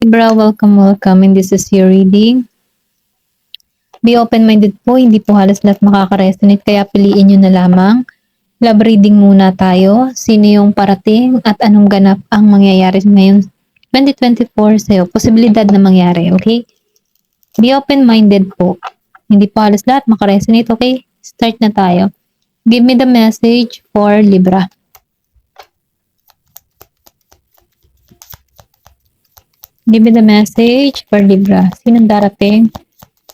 Libra, welcome, welcome. And this is your reading. Be open-minded po, hindi po halos lahat makaka-resonate, kaya piliin nyo na lamang. Love reading muna tayo. Sino yung parating at anong ganap ang mangyayari ngayon 2024 sa'yo? Posibilidad na mangyari, okay? Be open-minded po. Hindi po halos lahat makaresonate, okay? Start na tayo. Give me the message for Libra. Give me the message for Libra. Sinong darating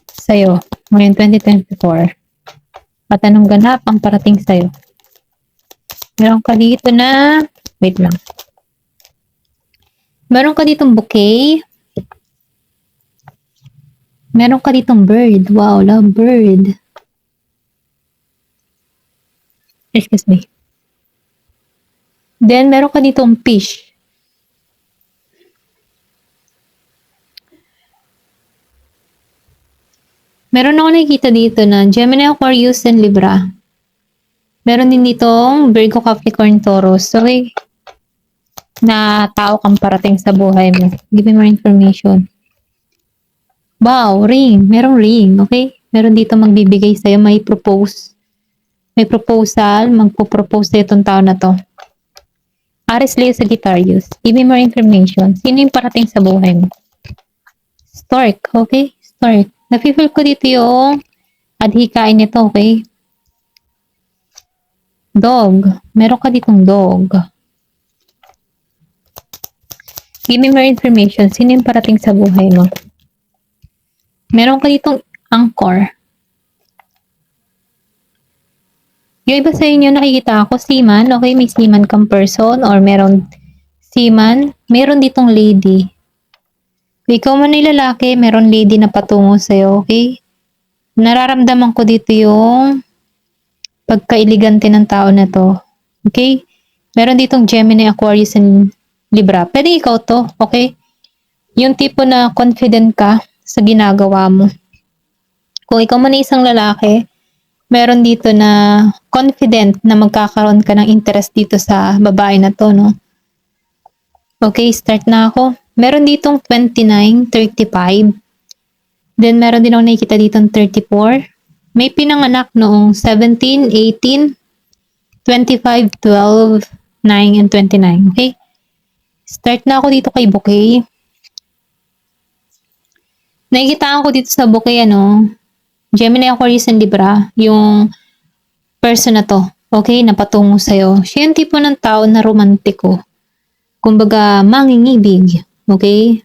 sa'yo ngayon 2024? At anong ganap ang parating sa'yo? Meron ka dito na, wait lang. Meron ka ditong bouquet. Meron ka ditong bird. Wow, love bird. Excuse me. Then, meron ka ditong fish. Meron ako nakikita dito na Gemini, Aquarius, and Libra. Meron din ditong Virgo, Capricorn, Taurus. Okay? Na tao kang parating sa buhay mo. Give me more information. Wow, ring. Merong ring. Okay? Meron dito magbibigay sa'yo. May propose. May proposal. Magpo-propose sa itong tao na to. Aries, Leo, Sagittarius. Give me more information. Sino yung parating sa buhay mo? Stork. Okay? Stork. Nafe-feel ko dito yung adhikain nito. Okay? Dog. Meron ka ditong dog. Give me more information. Sino yung parating sa buhay mo? Meron ka ditong anchor. Yung iba sa inyo nakikita ako, seaman. Okay, may seaman kang person or meron seaman. Meron ditong lady. Kung ikaw man ay lalaki, meron lady na patungo sa'yo. Okay? Nararamdaman ko dito yung pagkailigante ng tao na to. Okay? Meron ditong Gemini, Aquarius, and Libra. Pwede ikaw to. Okay? Yung tipo na confident ka sa ginagawa mo. Kung ikaw man ay isang lalaki, meron dito na confident na magkakaroon ka ng interest dito sa babae na to, no? Okay, start na ako. Meron ditong 29, 35. Then, meron din ako nakikita ditong 34. May pinanganak noong 17, 18, 25, 12, 9, and 29. Okay? Start na ako dito kay bouquet. Nakikitaan ko dito sa bouquet, Gemini, Aquarius, and Libra, yung person na to, okay, na patungo sa'yo. Siya yung tipo ng tao na romantiko. Kumbaga, mangingibig, okay?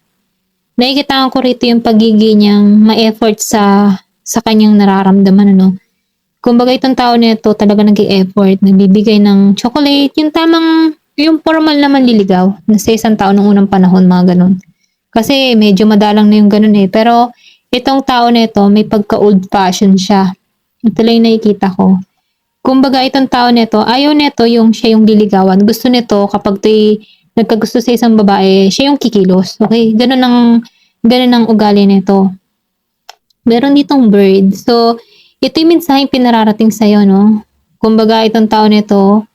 Nakikitaan ko rito yung pagiging niyang ma-effort sa kanyang nararamdaman, Kumbaga, itong tao na ito talaga nag-i-effort, nagbibigay ng chocolate, yung formal na manliligaw, na sa isang tao nung unang panahon, mga ganun. Kasi medyo madalang na yung ganun pero itong tao na ito, may pagka-old fashion siya. Ito lang yung nakikita ko. Kumbaga, itong tao na ito, ayaw nito yung siya yung liligawan. Gusto nito, kapag nagkagusto sa isang babae, siya yung kikilos. Okay? Ganun ang ugali nito. Meron ditong bird. So, ito yung mensaheng pinararating sa'yo, Kumbaga, itong tao na ito,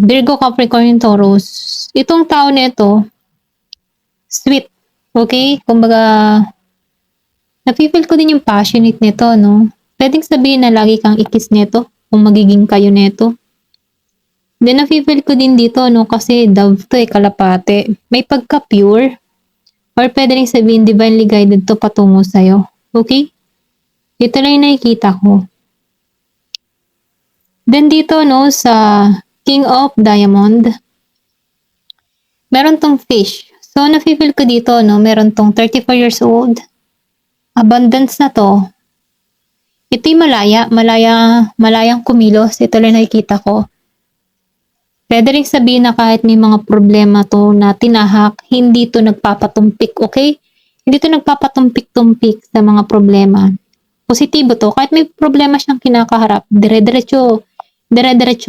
Virgo, Capricorn, Taurus. Itong tao na ito, sweet. Okay? Kumbaga, nafe-feel ko din yung passionate nito, Pwedeng sabihin na lagi kang ikis nito kung magiging kayo nito. Then, nafe-feel ko din dito, kasi dove to kalapate. May pagka-pure. Or pwede rin sabihin, divinely guided to patungo sa'yo. Okay? Ito lang yung nakikita ko. Then, dito, sa King of Diamond, meron tong fish. So, nafe-feel ko dito, meron tong 34 years old. Abundance na to. Ito'y malayang kumilos. Ito lang nakikita ko. Pwede rin sabihin na kahit may mga problema to na tinahak, hindi to nagpapatumpik, okay? Hindi to nagpapatumpik-tumpik sa mga problema. Positibo to. Kahit may problema siyang kinakaharap, dire-diretso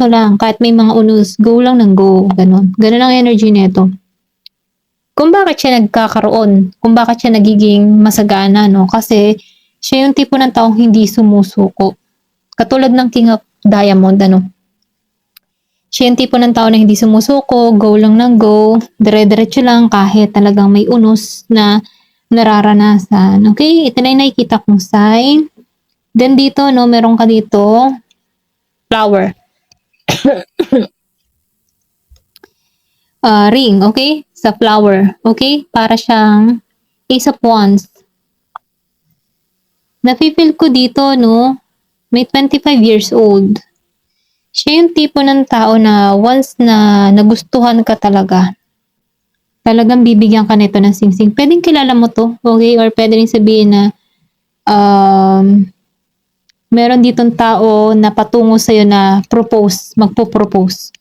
lang. Kahit may mga unos, go lang ng go. Ganon ang energy nito. Kung bakit siya nagkakaroon, kung bakit siya nagiging masagana, Kasi siya yung tipo ng taong hindi sumusuko. Katulad ng King of Diamond, Siya yung tipo ng tao na hindi sumusuko, go lang ng go, dire-diretso lang kahit talagang may unos na nararanasan. Okay, ito na yung nakikita kong sign. Then dito, no, meron ka dito, flower. Ring, okay? Sa flower, okay? Para siyang Ace of Wands. Nafe-feel ko dito, no, may 25 years old. Siya yung tipo ng tao na once na nagustuhan ka talaga, talagang bibigyan ka nito ng singsing. Pwedeng kilala mo to, okay? Or pwede rin sabihin na meron ditong tao na patungo sa'yo na magpo-propose.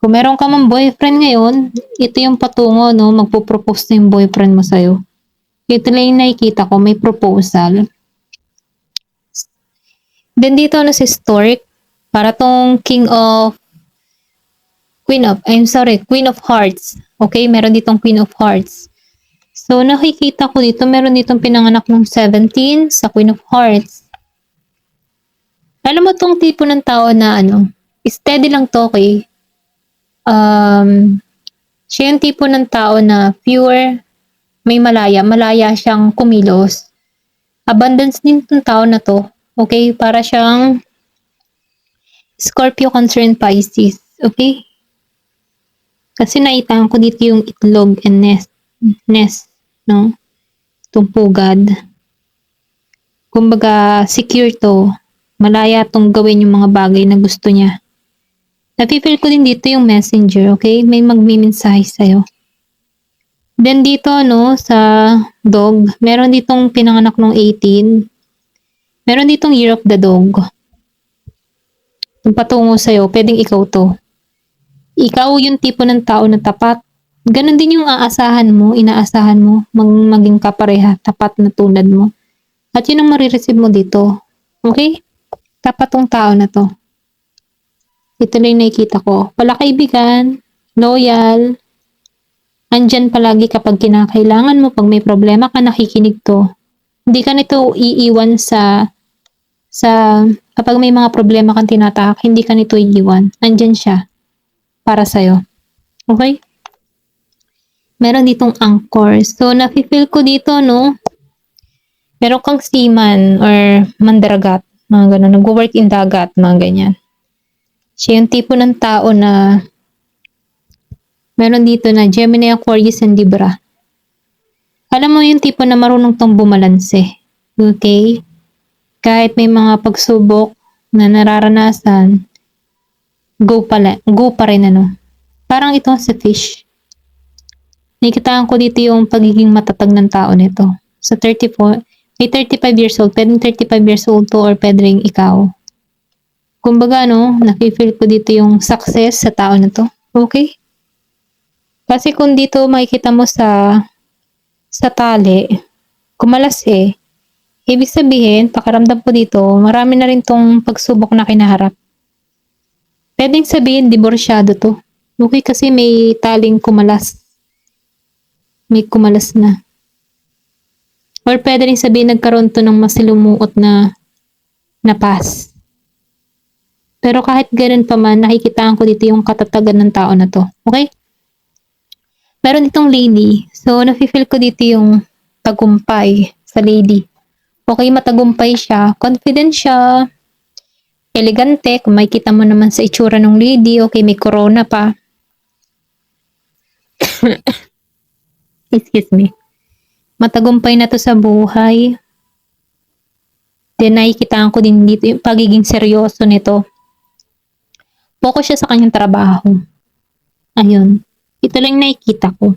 Kung meron ka mang boyfriend ngayon, ito yung patungo, no? Magpo-propose na yung boyfriend mo sa'yo. Ito lang yung nakikita ko, may proposal. Then dito na si Stork, para tong Queen of Hearts. Okay, meron ditong Queen of Hearts. So, nakikita ko dito, meron ditong pinanganak ng 17 sa Queen of Hearts. Alam mo tong tipo ng tao na steady lang to, okay? Siya yung tipo ng tao na pure, may malaya siyang kumilos. Abundance din tong tao na to, okay? Para siyang Scorpio, Cancer, and Pisces, okay? Kasi naitaan ko dito yung itlog and nest, no? Itong pugad. Kumbaga, secure to. Malaya tong gawin yung mga bagay na gusto niya. Napipil ko din dito yung messenger, okay? May magmimensahe sa'yo. Then dito, no, sa dog, meron ditong pinanganak ng 18. Meron ditong year of the dog. Yung patungo sa'yo, pwedeng ikaw to. Ikaw yung tipo ng tao na tapat. Ganon din yung inaasahan mo, maging kapareha, tapat na tulad mo. At yun ang marireceive mo dito. Okay? Tapat tong tao na to. Ito na yung nakikita ko. Palakaibigan, loyal, andyan palagi kapag kinakailangan mo, pag may problema ka, nakikinig to. Hindi ka nito iiwan sa kapag may mga problema kang tinatahak, hindi ka nito iiwan. Andyan siya para sa'yo. Okay? Meron ditong anchor. So, nafe-feel ko dito, no? Meron kang seaman or mandaragat. Mga ganun. Nag-work in dagat. Mga ganyan. Siya yung tipo ng tao na meron dito na Gemini, Aquarius, and Libra. Alam mo yung tipo na marunong tong bumalanse. Okay? Kahit may mga pagsubok na nararanasan, go pa rin Parang ito sa fish. Nakikitaan ko dito yung pagiging matatag ng tao nito. Sa 34, may 35 years old, pwedeng 35 years old to or pwedeng ikaw. Kumbaga, nafe-feel ko dito yung success sa tao na to. Okay? Kasi kung dito makikita mo sa tali, kumalas ibig sabihin, pakiramdam ko dito, marami na rin tong pagsubok na kinaharap. Pwedeng sabihin, diborsyado to. Okay, kasi may taling kumalas. May kumalas na. Or pwede rin sabihin, nagkaroon to ng masilumuot na pass. Pero kahit ganun pa man, nakikitaan ko dito yung katatagan ng tao na to. Okay? Meron ditong lady. So, nafe-feel ko dito yung tagumpay sa lady. Okay, matagumpay siya. Confident siya. Elegante. Kung makikita mo naman sa itsura ng lady, okay, may corona pa. Excuse me. Matagumpay na to sa buhay. Then, nakikitaan ko din dito yung pagiging seryoso nito. Focus siya sa kanyang trabaho. Ayun. Ito lang nakikita ko.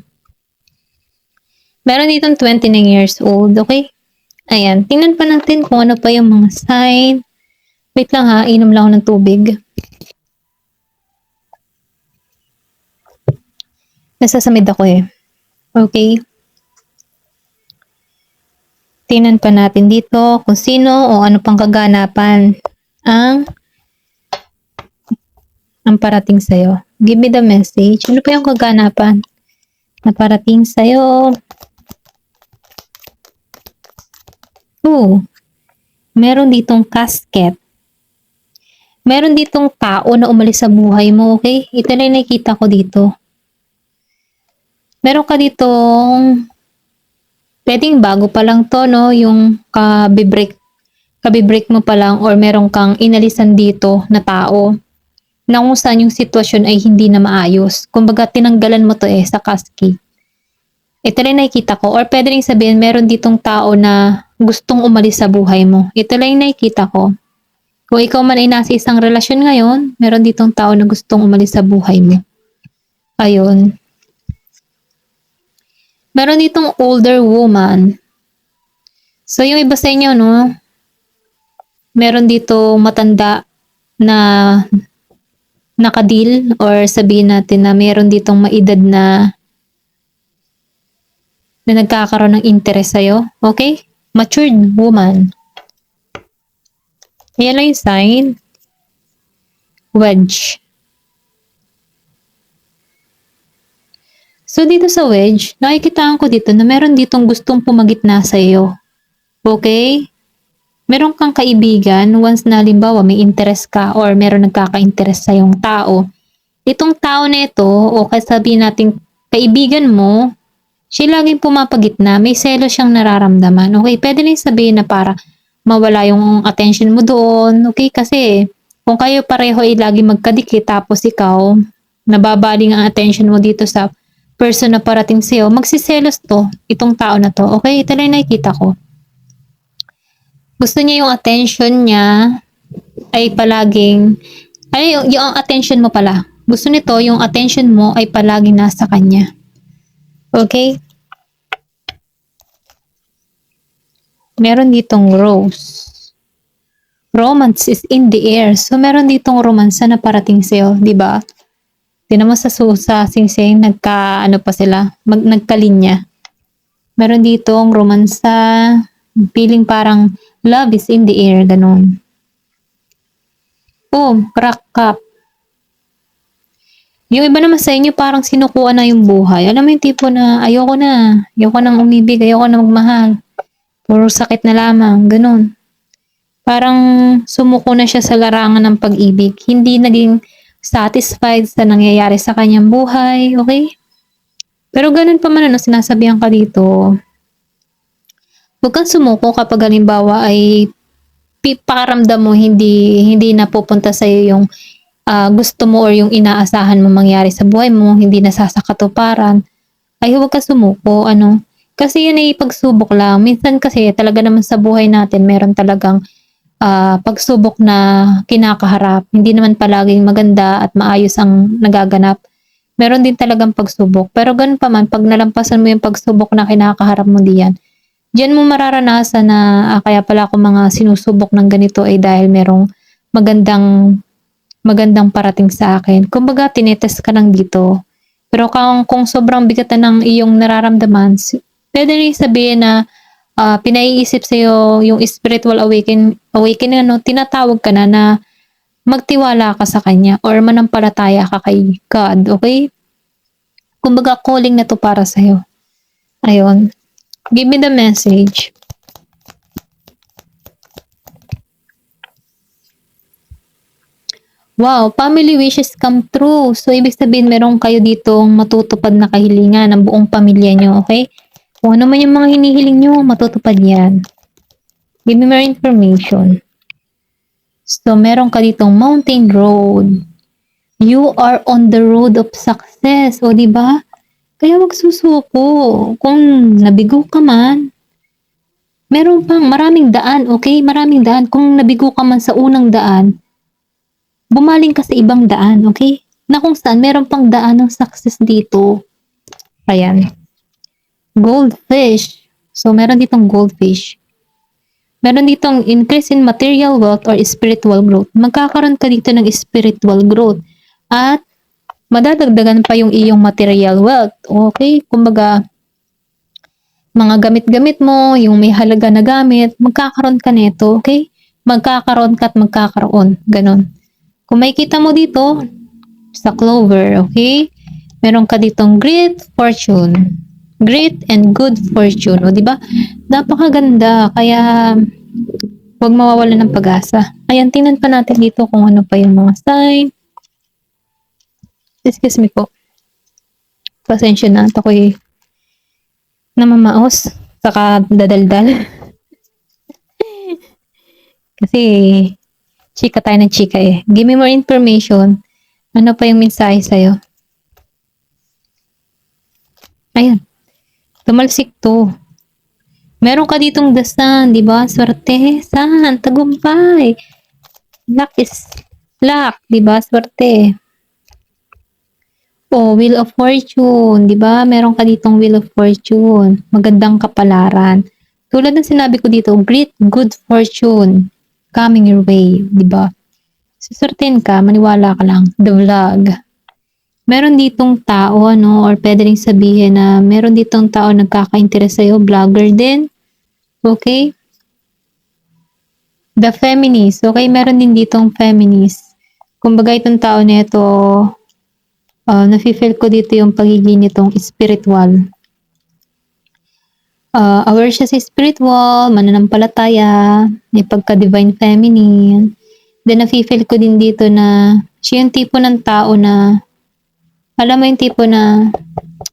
Meron ditong 29 years old, okay? Ayan, tingnan pa natin kung ano pa yung mga sign. Wait lang ha, inom lang ako ng tubig. Nasasamid ako Okay? Tingnan pa natin dito kung sino o ano pang kaganapan ang parating sa'yo. Give me the message. Ano pa yung kaganapan na parating sa'yo? Meron ditong casket. Meron ditong tao na umalis sa buhay mo, okay? Ito na yung nakikita ko dito. Meron ka ditong, pwedeng bago pa lang to, no? Yung kabibreak mo pa lang or meron kang inalisan dito na tao na kung saan yung sitwasyon ay hindi na maayos. Kumbaga, tinanggalan mo to sa cascade. Ito lang nakikita ko. Or pwede rin sabihin, meron ditong tao na gustong umalis sa buhay mo. Ito lang yung nakikita ko. Kung ikaw man ay nasa isang relasyon ngayon, meron ditong tao na gustong umalis sa buhay mo. Ayun. Meron ditong older woman. So, yung iba sa inyo, no? Meron dito matanda na nakadil or sabihin natin na meron ditong maedad na nagkakaroon ng interest sa'yo. Okay? Matured woman. Yan lang yung sign. Wedge. So, dito sa wedge, nakikitaan ko dito na meron ditong gustong pumagitna sa iyo. Okay? Meron kang kaibigan, once na halimbawa may interest ka or meron nagkaka-interest sa yung tao. Itong tao na ito, o sabihin natin kaibigan mo, siya laging pumapagitna, may selos siyang nararamdaman. Okay? Pwede rin sabihin na para mawala yung attention mo doon. Okay? Kasi kung kayo pareho ay lagi magkadikit tapos ikaw, nababaling ang attention mo dito sa person na parating sa'yo, magsiselos to, itong tao na to. Okay? Ito lang nakikita ko. Gusto niya yung attention niya ay palaging, yung attention mo pala. Gusto nito, yung attention mo ay palaging nasa kanya. Okay? Meron ditong rose. Romance is in the air. So, meron ditong romansa na parating sa'yo, di ba? Tinan mo sa singsing, pa sila, nagkalinya. Meron ditong romansa, feeling parang love is in the air, ganun. Boom, crack cup. Yung iba naman sa inyo, parang sinukuan na yung buhay. Alam mo yung tipo na, ayoko nang umibig, ayoko na magmahal. Puro sakit na lamang, ganun. Parang sumuko na siya sa larangan ng pag-ibig. Hindi naging satisfied sa nangyayari sa kanyang buhay, okay? Pero ganun pa man, sinasabihan ka dito, huwag kang sumuko kapag halimbawa ay pakaramdam mo hindi na pupunta sa iyo yung gusto mo or yung inaasahan mo mangyari sa buhay mo, hindi na sasakatuparan, ay huwag ka sumuko, kasi yun ay pagsubok lang. Minsan kasi talaga naman sa buhay natin, meron talagang pagsubok na kinakaharap. Hindi naman palaging maganda at maayos ang nagaganap. Meron din talagang pagsubok. Pero ganun pa man, pag nalampasan mo yung pagsubok na kinakaharap mo diyan, diyan mo mararanasan na kaya pala ako mga sinusubok ng ganito ay dahil merong magandang parating sa akin. Kumbaga, tinetest ka lang dito. Pero kung sobrang bigat na ng iyong nararamdaman, pwede rin sabihin na pinaiisip sa'yo yung spiritual awakening, tinatawag ka na magtiwala ka sa Kanya or manampalataya ka kay God, okay? Kumbaga, calling na to para sa'yo. Ayun. Give me the message. Wow, family wishes come true. So, ibig sabihin, meron kayo ditong matutupad na kahilingan ng buong pamilya nyo, okay? Kung ano man yung mga hinihiling nyo, matutupad yan. Give me more information. So, meron ka ditong mountain road. You are on the road of success. O, diba? Kaya wag susuko. Kung nabigo ka man, meron pang maraming daan, okay? Maraming daan. Kung nabigo ka man sa unang daan, bumaling ka sa ibang daan, okay? Na kung saan, meron pang daan ng success dito. Ayan. Goldfish. So, meron ditong goldfish. Meron ditong increase in material wealth or spiritual growth. Magkakaroon ka dito ng spiritual growth. At, madadagdagan pa yung iyong material wealth. Okay? Kumbaga, mga gamit-gamit mo, yung may halaga na gamit, magkakaroon ka nito. Okay? Magkakaroon ka at magkakaroon. Ganon. Kung makikita mo dito, sa clover, okay? Meron ka ditong great fortune. Great and good fortune. O, diba? Napakaganda. Kaya, Huwag mawawalan ng pag-asa. Ayan, tingnan pa natin dito kung ano pa yung mga sign. Excuse me po. Pasensya na. Ito ko'y namamaos. Saka dadaldal. Kasi, chika tayo ng chika eh. Give me more information. Ano pa yung mensahe sa'yo? Ayan. Tumalsik to. Meron ka ditong dasan, di ba? Swerte. Saan? Tagumpay. Luck is luck, di ba? Swerte. Oh, Wheel of Fortune, di ba? Meron ka ditong Wheel of Fortune. Magandang kapalaran. Tulad ng sinabi ko dito, great good fortune coming your way, di ba? Susurtin ka, maniwala ka lang. The vlog. Meron ditong tao, ano, or pwede rin sabihin na meron ditong tao nagkaka-interest sa'yo, vlogger din. Okay? The feminist. Okay, meron din ditong feminist. Kumbaga itong tao na ito, nafe-feel ko dito yung pagiging nitong spiritual. Aware siya sa spiritual, mananampalataya, may pagka-divine feminine. Then nafe-feel ko din dito na siya yung tipo ng tao na, alam mo yung tipo na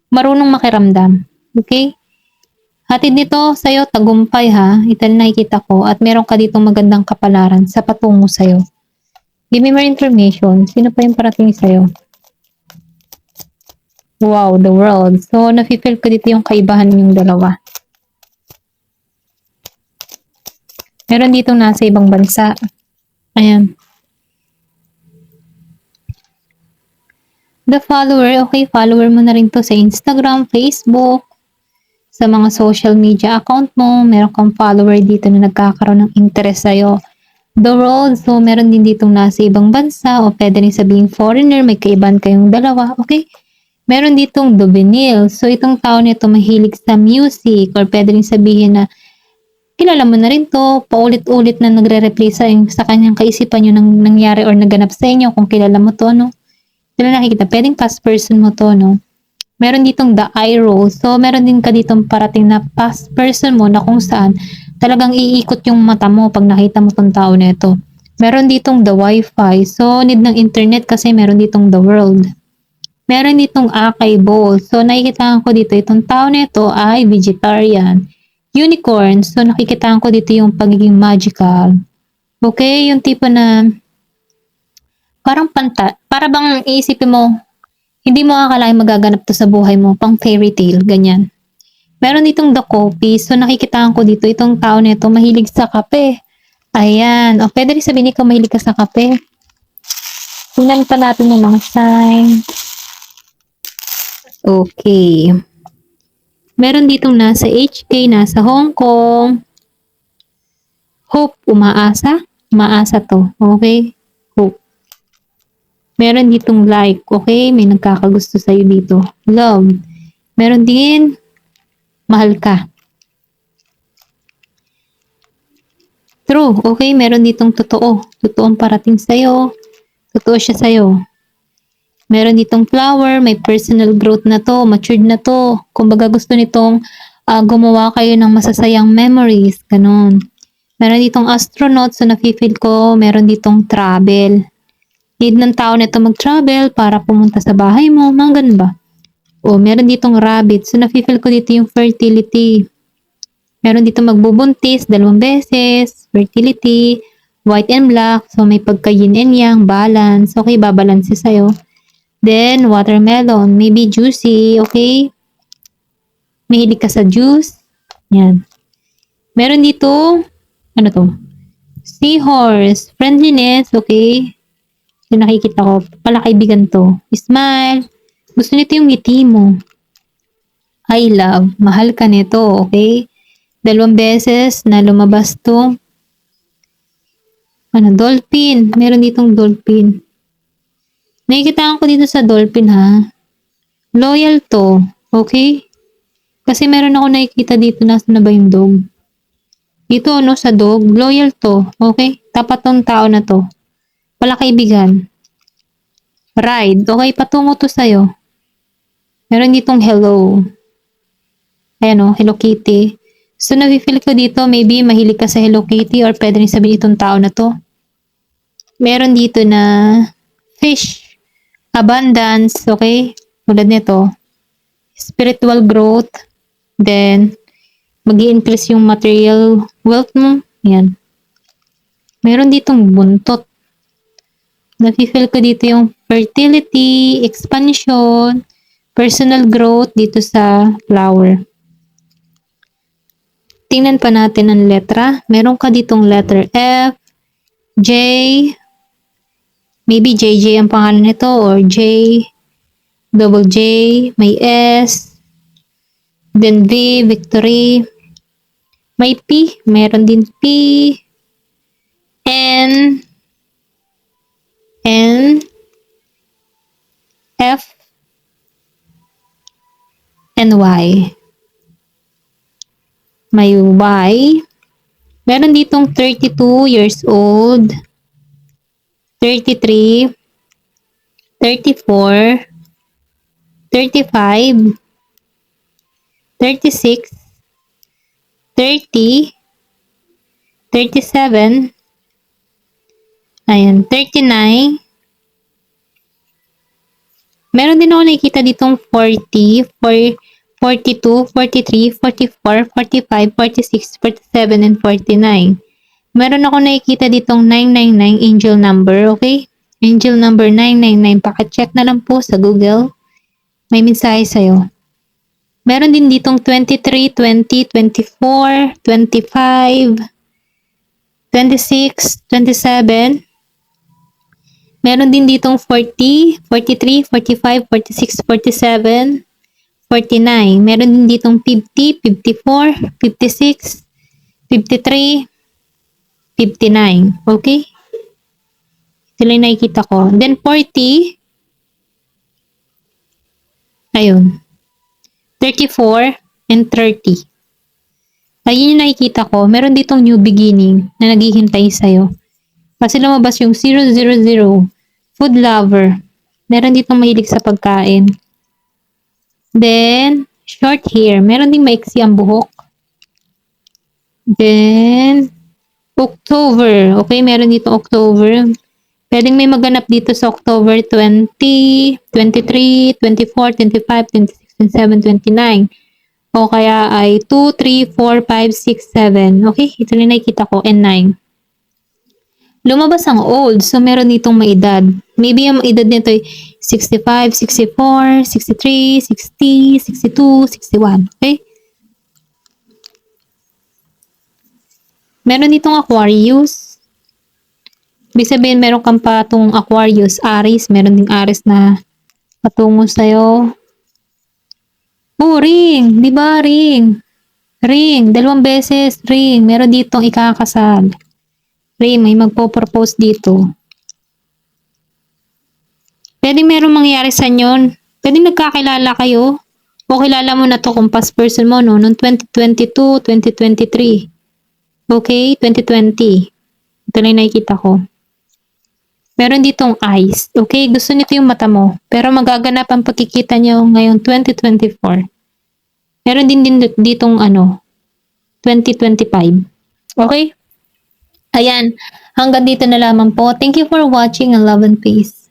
marunong makiramdam. Okay? Hatid nito sa'yo, tagumpay ha. Ito na nakikita ko. At meron ka ditong magandang kapalaran sa patungo sa'yo. Give me more information. Sino pa yung parating sa'yo? Wow, the world. So, nafe-feel ko dito yung kaibahan yung dalawa. Meron ditong nasa ibang bansa. Ayan. The follower. Okay, follower mo na rin to sa Instagram, Facebook, sa mga social media account mo. Meron kang follower dito na nagkakaroon ng interest sa'yo. The world. So, meron din ditong nasa ibang bansa o pwede rin sabihin foreigner. May kaibahan kayong dalawa. Okay? Meron ditong juvenile. So, itong tao nito mahilig sa music or pwede rin sabihin na kilala mo na rin to, paulit-ulit na nagre-replay sa kanyang kaisipan yung nangyari or naganap sa inyo kung kilala mo to, no? Sila nakikita, pwedeng past person mo to, no? Meron ditong the eye roll. So, meron din ka ditong parating na past person mo na kung saan talagang iikot yung mata mo pag nakita mo tong tao na ito. Meron ditong the wifi. So, need ng internet kasi meron ditong the world. Meron ditong acai bowl. So, nakikita ko dito, itong tao na ito ay vegetarian. Unicorn. So, nakikita ko dito yung pagiging magical. Okay? Yung tipo na parang para bang iisipin mo, hindi mo akalain magaganap to sa buhay mo, pang fairy tale, ganyan. Meron ditong the coffee. So, nakikita ko dito, itong tao na ito mahilig sa kape. Ayan. O, pwede rin sabihin ikaw mahilig ka sa kape. Tingnan pa natin yung mga sign. Okay. Meron ditong nasa HK, nasa Hong Kong. Hope, umaasa. Umaasa to. Okay? Hope. Meron ditong like. Okay? May nagkakagusto sa'yo dito. Love. Meron din, mahal ka. True. Okay? Meron ditong totoo. Totoong parating sa'yo. Totoo siya sa'yo. Meron ditong flower, may personal growth na to, matured na to. Kumbaga gusto nitong gumawa kayo ng masasayang memories, ganun. Meron ditong astronaut, so nafe-feel ko, meron ditong travel. Need ng tao nito mag-travel para pumunta sa bahay mo, mga ganun ba? O meron ditong rabbit, so nafe-feel ko dito yung fertility. Meron ditong magbubuntis 2 beses, fertility, white and black, so may pagka yin and yang, balance, okay, babalance sa'yo. Then, watermelon. Maybe juicy. Okay? Mahilig ka sa juice. Yan. Meron dito, ano to? Seahorse. Friendliness. Okay? So, nakikita ko. Palakaibigan to. Smile. Gusto nito yung ngiti mo. I love. Mahal ka nito. Okay? 2 beses na lumabas to. Ano? Dolphin. Meron ditong dolphin. Nakikita ko dito sa dolphin ha. Loyal to. Okay? Kasi meron ako nakikita dito nasa na ba yung dog. Dito no sa dog. Loyal to. Okay? Tapat tong tao na to. Palakaibigan. Ride. Okay? Patungo to sa'yo. Meron ditong hello. Ayan o. Hello Kitty. So, nafe-feel ko dito, maybe mahilig ka sa Hello Kitty or pwede rin sabihin itong tao na to. Meron dito na fish, abundance, okay? Tulad nito, spiritual growth, then mag-i-increase yung material wealth mo. Yan. Meron ditong buntot. Nafe-feel ko dito yung fertility, expansion, personal growth dito sa flower. Tingnan pa natin ang letra. Meron ka ditong letter F, J, maybe JJ ang pangalan nito or J, double J, may S, then V, victory, may P, meron din P, N, F, and Y. May Y. Meron ditong 32 years old, 33, 34, 35, 36, 30, 37, ayan, 39. Meron din ako nakikita ditong 40, 42, 43, 44, 45, 46, 47, and 49. Meron ako nakikita ditong 999 angel number, okay? Angel number 999. Paka-check na lang po sa Google. May mensahe sa'yo. Meron din ditong 23, 20, 24, 25, 26, 27. Meron din ditong 40, 43, 45, 46, 47, 49. Meron din ditong 50, 54, 56, 53, 59. Okay? Ito lang nakikita ko. Then 40. Ayun. 34 and 30. Ayun yung nakikita ko. Meron ditong new beginning na naghihintay sa'yo. Kasi lumabas yung 000. Food lover. Meron ditong mahilig sa pagkain. Then, short hair. Meron ding maiksi ang buhok. Then, October. Okay, meron dito October. Pwedeng may maganap dito sa October 20, 23, 24, 25, 26, 27, 29. O kaya ay 2, 3, 4, 5, 6, 7. Okay, ito na nakikita ko. And 9. Lumabas ang old. So, meron ditong maedad. Maybe ang edad nito ay 65, 64, 63, 60, 62, 61. Okay? Meron ditong Aquarius. Ibig sabihin, meron kang patong Aquarius, Aries. Meron ding Aries na patungo sa'yo. Oh, ring! Diba, ring? Ring. 2 beses, ring. Meron ditong ikakasal. Ring, may magpo-propose dito. Pwede merong mangyari sa inyo. Pwede nagkakilala kayo. O kilala mo na to kung past person mo, no? Noong 2022, 2023. Okay? 2020. Ito na yung nakikita ko. Meron ditong eyes. Okay? Gusto nito yung mata mo. Pero magaganap ang pagkikita nyo ngayong 2024. Meron din ditong 2025. Okay? Ayan. Hanggang dito na lamang po. Thank you for watching and love and peace.